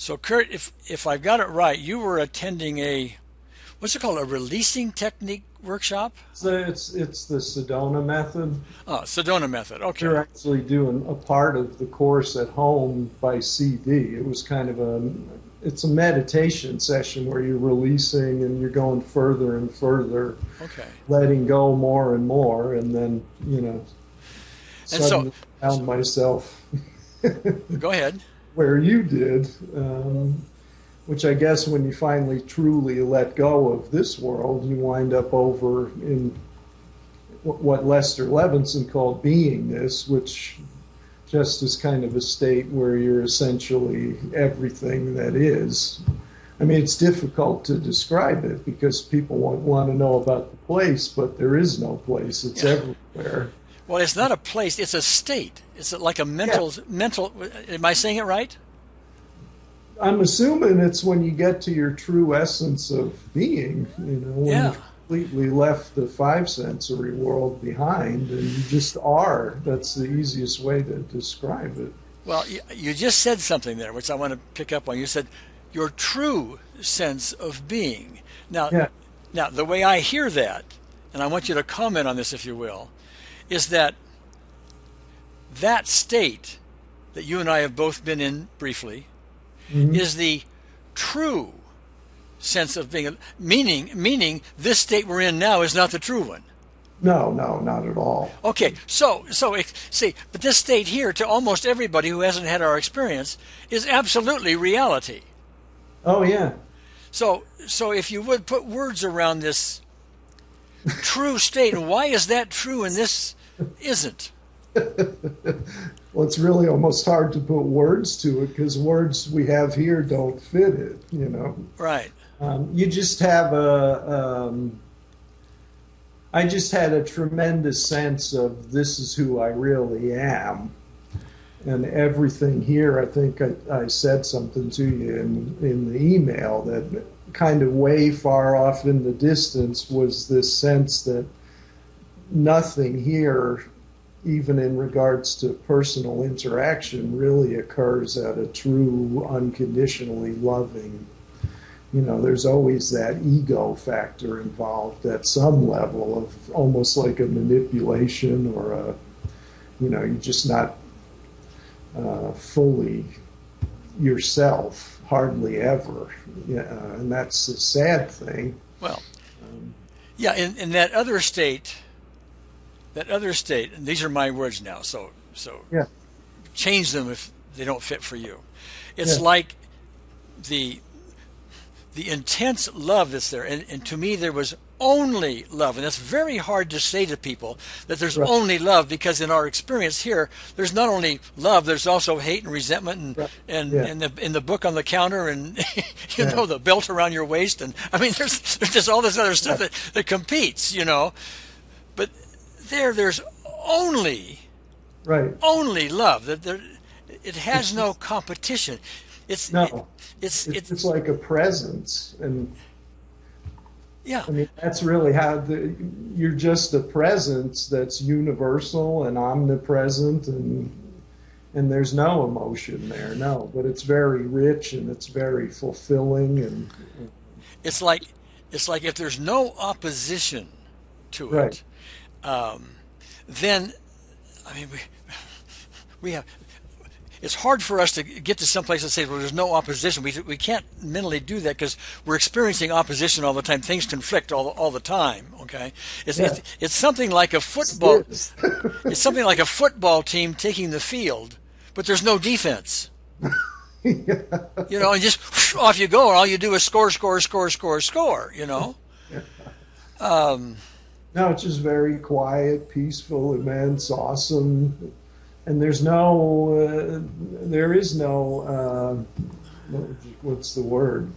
So Kurt, if I've got it right, you were attending a what's it called, a releasing technique workshop? So it's the Sedona method. Oh, Sedona method. You're Okay. actually doing a part of the course at home by CD. It was kind of it's a meditation session where you're releasing and you're going further and further, Okay. letting go more and more, and then, And so, suddenly found myself go ahead. where you did, which I guess when you finally truly let go of this world, you wind up over in what Lester Levinson called beingness, which just is kind of a state where you're essentially everything that is. I mean, it's difficult to describe it because people want to know about the place, but there is no place. It's Yeah. everywhere. Well, it's not a place; it's a state. It's like a Yeah, mental. Am I saying it right? I'm assuming it's when you get to your true essence of being, when Yeah. you've completely left the five sensory world behind and you just are. That's the easiest way to describe it. Well, you just said something there, which I want to pick up on. You said your true sense of being. Now, Yeah. now the way I hear that, and I want you to comment on this if you will, is that that state that you and I have both been in briefly Mhm. is the true sense of being. Meaning this state we're in now is not the true one. No, no, not at all. Okay, see, but this state here, to almost everybody who hasn't had our experience, is absolutely reality. Oh, yeah. So if you would put words around this true state, and why is that true and this isn't? Well, it's really almost hard to put words to it because words we have here don't fit it. Right. You just have I just had a tremendous sense of this is who I really am. And everything here, I think I said something to you in the email that kind of way far off in the distance was this sense that nothing here, even in regards to personal interaction, really occurs at a true, unconditionally loving. There's always that ego factor involved at some level of almost like a manipulation or you're just not fully yourself, hardly ever. Yeah, and that's a sad thing. Well, Um, yeah, in that other state, and these are my words now, so yeah, change them if they don't fit for you. It's yeah, like the intense love that's there, and to me there was only love, and that's very hard to say to people that there's right, only love, because in our experience here there's not only love, there's also hate and resentment, and right, and yeah, and the in the book on the counter, and yeah, the belt around your waist, and I mean there's just all this other stuff yeah, that competes. But there's only right. only love. That there it It's has no just competition. It's it, no. It's it's just like a presence, and yeah. I mean that's really how you're just a presence that's universal and omnipresent, and there's no emotion there, no. But it's very rich and it's very fulfilling, and It's like if there's no opposition to right, it, um, then I mean we have. It's hard for us to get to some place and say, well, there's no opposition. We can't mentally do that because we're experiencing opposition all the time. Things conflict all the time. Okay, it's, yeah, it's it's something like a it football. is. It's something like a football team taking the field, but there's no defense. Yeah. And just whoosh, off you go, and all you do is score, score, score, score, score. Um, No, it's just very quiet, peaceful, immense, awesome, and there is no, what's the word?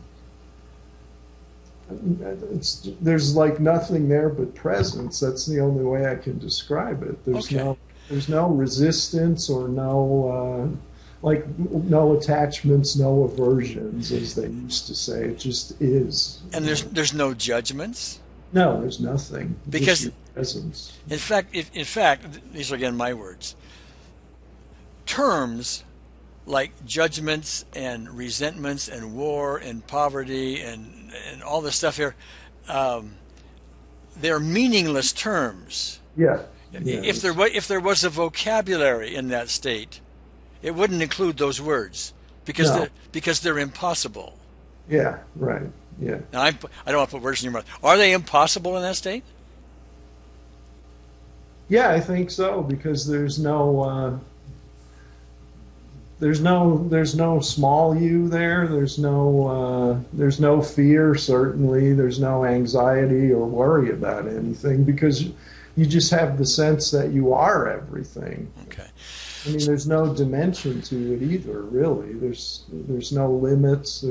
There's like nothing there but presence. That's the only way I can describe it. okay. There's no resistance or no, like no attachments, no aversions, as they used to say. It just is. And there's no judgments. No, there's nothing. Just Because your presence. in fact, these are again my words. Terms like judgments and resentments and war and poverty and all this stuff here, um, they're meaningless terms. Yeah. If Yes. if there was a vocabulary in that state, it wouldn't include those words No. because they're impossible. Yeah. Right. Yeah. Now I don't want to put words in your mouth. Are they impossible in that state? Yeah, I think so because there's no small you there. There's no fear. Certainly, there's no anxiety or worry about anything because you just have the sense that you are everything. Okay. I mean, there's no dimension to it either. Really, there's no limits.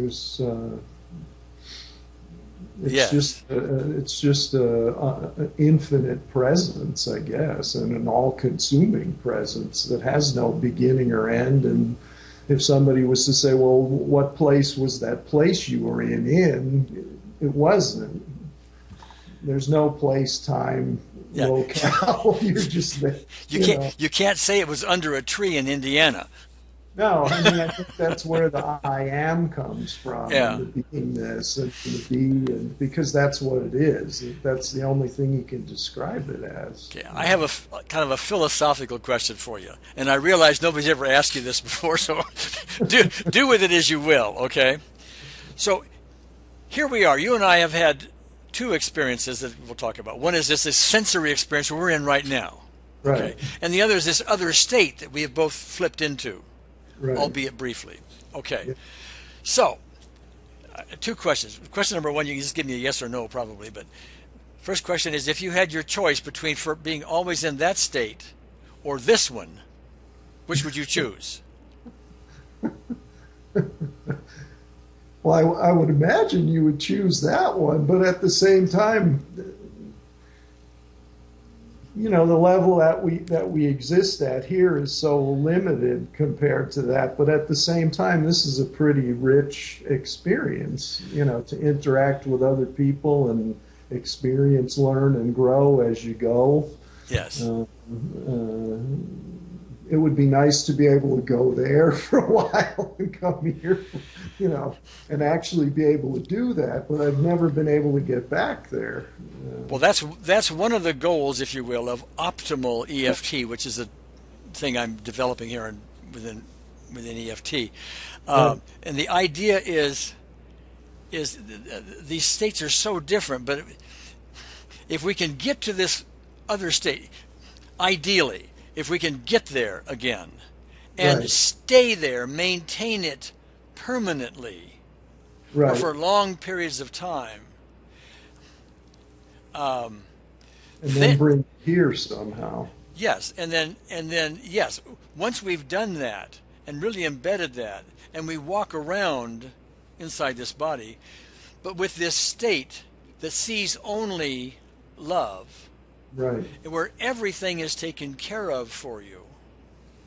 Yes. It's just a infinite presence, I guess, and an all-consuming presence that has no beginning or end. And if somebody was to say, "Well, what place was that place you were in?" It wasn't. There's no place, time, Yeah. locale. You're just there. You can't say it was under a tree in Indiana. No, I mean, I think that's where the I am comes from, Yeah. and the beingness and the be, and because that's what it is. That's the only thing you can describe it as. Okay, I have kind of a philosophical question for you, and I realize nobody's ever asked you this before, so do with it as you will. Okay, so here we are. You and I have had two experiences that we'll talk about. One is this sensory experience we're in right now, okay, Right, and the other is this other state that we have both flipped into, right. albeit briefly. Okay, Yeah. so two questions. Question number one, you can just give me a yes or no, probably, but first question is, if you had your choice between for being always in that state or this one, which would you choose? Well, I would imagine you would choose that one, but at the same time, the level that we exist at here is so limited compared to that. But at the same time, this is a pretty rich experience, to interact with other people and experience, learn, and grow as you go. Yes. It would be nice to be able to go there for a while and come here, and actually be able to do that. But I've never been able to get back there. Well, that's one of the goals, if you will, of optimal EFT, which is a thing I'm developing here within EFT. And the idea is these states are so different, but if we can get to this other state, ideally, if we can get there again and Right. stay there, maintain it permanently or Right. for long periods of time, And then then- bring it here somehow. yes, and then yes, once we've done that and really embedded that, and we walk around inside this body, but with this state that sees only love, Right. where everything is taken care of for you,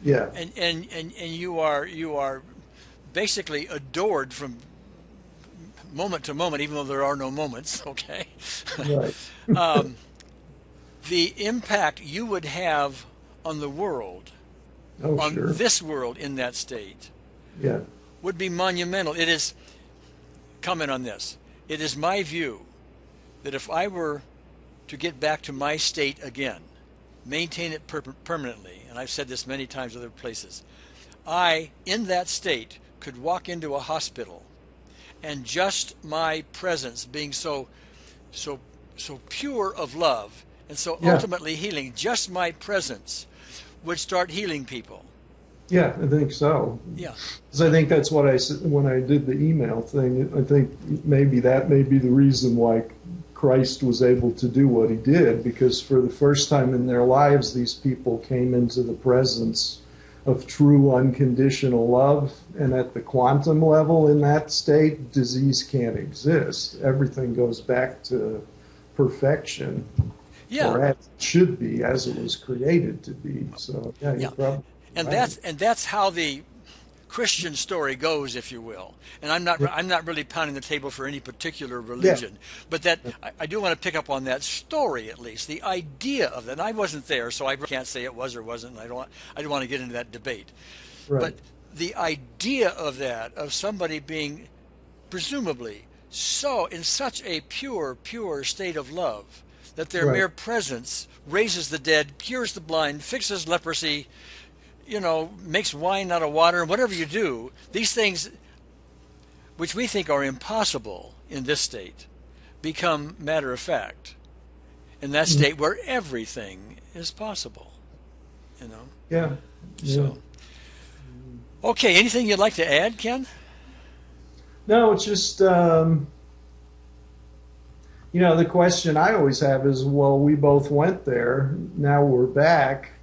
Yeah. and you are basically adored from moment to moment, even though there are no moments. Okay. Right. The impact you would have on the world, Oh, on sure. this world in that state, Yeah. would be monumental. It is, comment on this, it is my view that if I were to get back to my state again, maintain it permanently, and I've said this many times other places, I, in that state, could walk into a hospital and just my presence being so pure of love and so Yeah. ultimately healing, just my presence would start healing people. Yeah, I think so. Yeah. Because I think that's what I said when I did the email thing. I think maybe that may be the reason why Christ was able to do what he did, because for the first time in their lives, these people came into the presence of true unconditional love. And at the quantum level in that state, disease can't exist. Everything goes back to perfection. Yeah. Or as it should be, as it was created to be. So, yeah, you're Yeah. probably And right. that's how the Christian story goes, if you will. And I'm not really pounding the table for any particular religion, but that I do want to pick up on that story at least, the idea of that. And I wasn't there, so I can't say it was or wasn't. And I don't want to get into that debate. Right. But the idea of that, of somebody being presumably so in such a pure state of love that their Right. mere presence raises the dead, cures the blind, fixes leprosy, makes wine out of water, and whatever you do, these things which we think are impossible in this state become matter of fact in that state where everything is possible, you know. Yeah. Yeah. So, okay, anything you'd like to add, Ken? No, it's just the question I always have is, well, we both went there. Now we're back.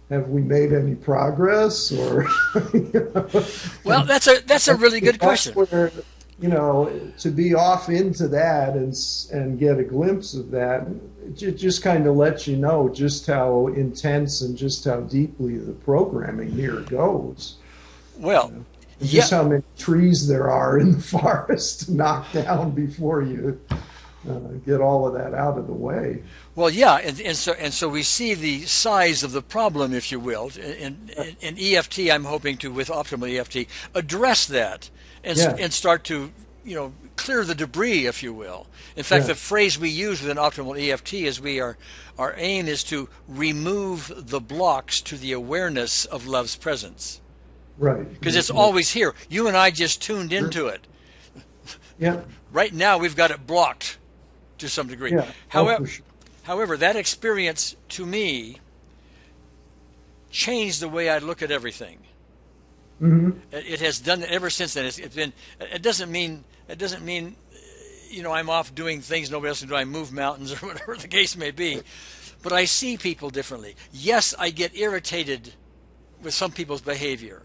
Have we made any progress, or Well, that's a really good question. Where, to be off into that and get a glimpse of that, it just kind of lets you know just how intense and just how deeply the programming here goes. Well, And just how many trees there are in the forest to knock down before you get all of that out of the way. Well, yeah, and so we see the size of the problem, if you will. In EFT, I'm hoping to, with optimal EFT, address that and start to clear the debris, if you will. In fact, the phrase we use within optimal EFT is our aim is to remove the blocks to the awareness of love's presence. Right. Because it's always here. You and I just tuned into it. Yeah. Right now, we've got it blocked to some degree. Yeah. However, that experience to me changed the way I look at everything. Mm-hmm. It has done it ever since then. It's been. It doesn't mean. I'm off doing things nobody else can do. I move mountains or whatever the case may be. But I see people differently. Yes, I get irritated with some people's behavior.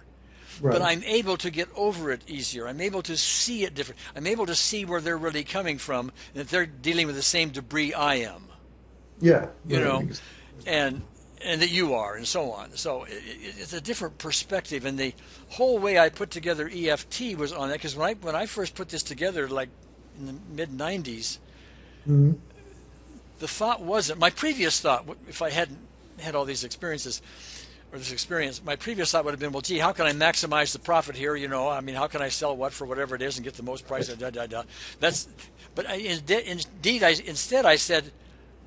Right. But I'm able to get over it easier. I'm able to see it different. I'm able to see where they're really coming from, and that they're dealing with the same debris I am. Yeah. And that you are, and so on. So it's a different perspective, and the whole way I put together EFT was on that, because when I first put this together, like in the mid-'90s, Mm-hmm. the thought wasn't, my previous thought, if I hadn't had all these experiences, or this experience, my previous thought would have been, well, gee, how can I maximize the profit here? How can I sell what for whatever it is and get the most price? Instead I said,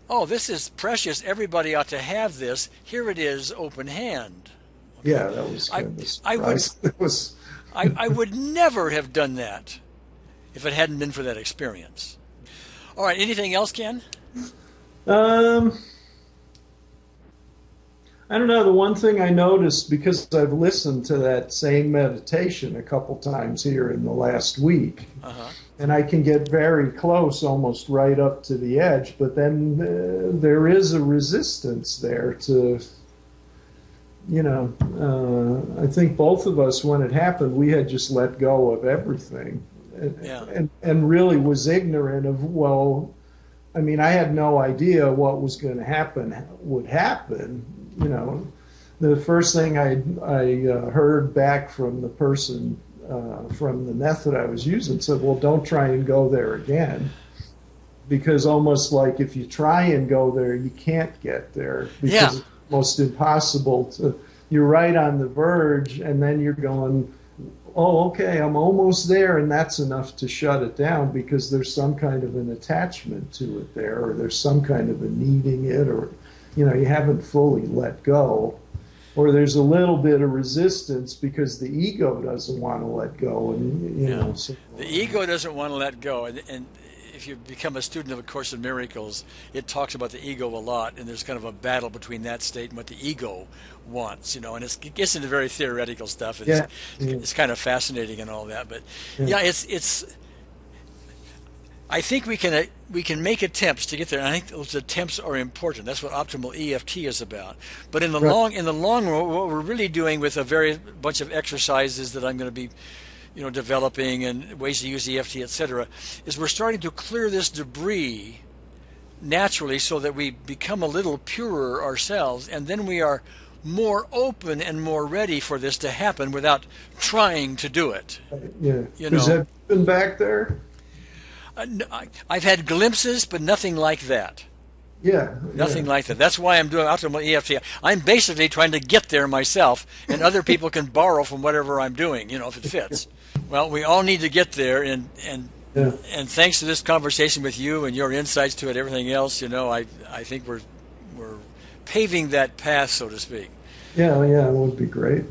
oh, this is precious. Everybody ought to have this. Here it is, open hand. Okay. Yeah, that was kind of a surprise. I would never have done that if it hadn't been for that experience. All right, anything else, Ken? I don't know. The one thing I noticed, because I've listened to that same meditation a couple times here in the last week, and I can get very close, almost right up to the edge, but then there is a resistance there to, I think both of us, when it happened, we had just let go of everything and really was ignorant of, I had no idea what was going to would happen. The first thing I heard back from the person from the method I was using said, well, don't try and go there again, because almost like if you try and go there, you can't get there, because it's almost impossible you're right on the verge, and then you're going, oh, okay, I'm almost there, and that's enough to shut it down, because there's some kind of an attachment to it there, or there's some kind of a needing it, or you haven't fully let go, or there's a little bit of resistance because the ego doesn't want to let go, and the ego doesn't want to let go, and if you become a student of A Course in Miracles, it talks about the ego a lot, and there's kind of a battle between that state and what the ego wants, and it gets into very theoretical stuff. It's kind of fascinating and all that, but it's. I think we can make attempts to get there, and I think those attempts are important. That's what optimal EFT is about. But in the long run, what we're really doing with a bunch of exercises that I'm going to be, developing, and ways to use EFT, etc., is we're starting to clear this debris naturally, so that we become a little purer ourselves, and then we are more open and more ready for this to happen without trying to do it. Yeah. Has that been back there? I've had glimpses, but nothing like that. Yeah. Nothing Yeah. like that. That's why I'm doing optimal EFT. I'm basically trying to get there myself, and other people can borrow from whatever I'm doing, if it fits. Well, we all need to get there, Yeah. and thanks to this conversation with you and your insights to it, everything else, I think we're paving that path, so to speak. Yeah. Yeah. It would be great.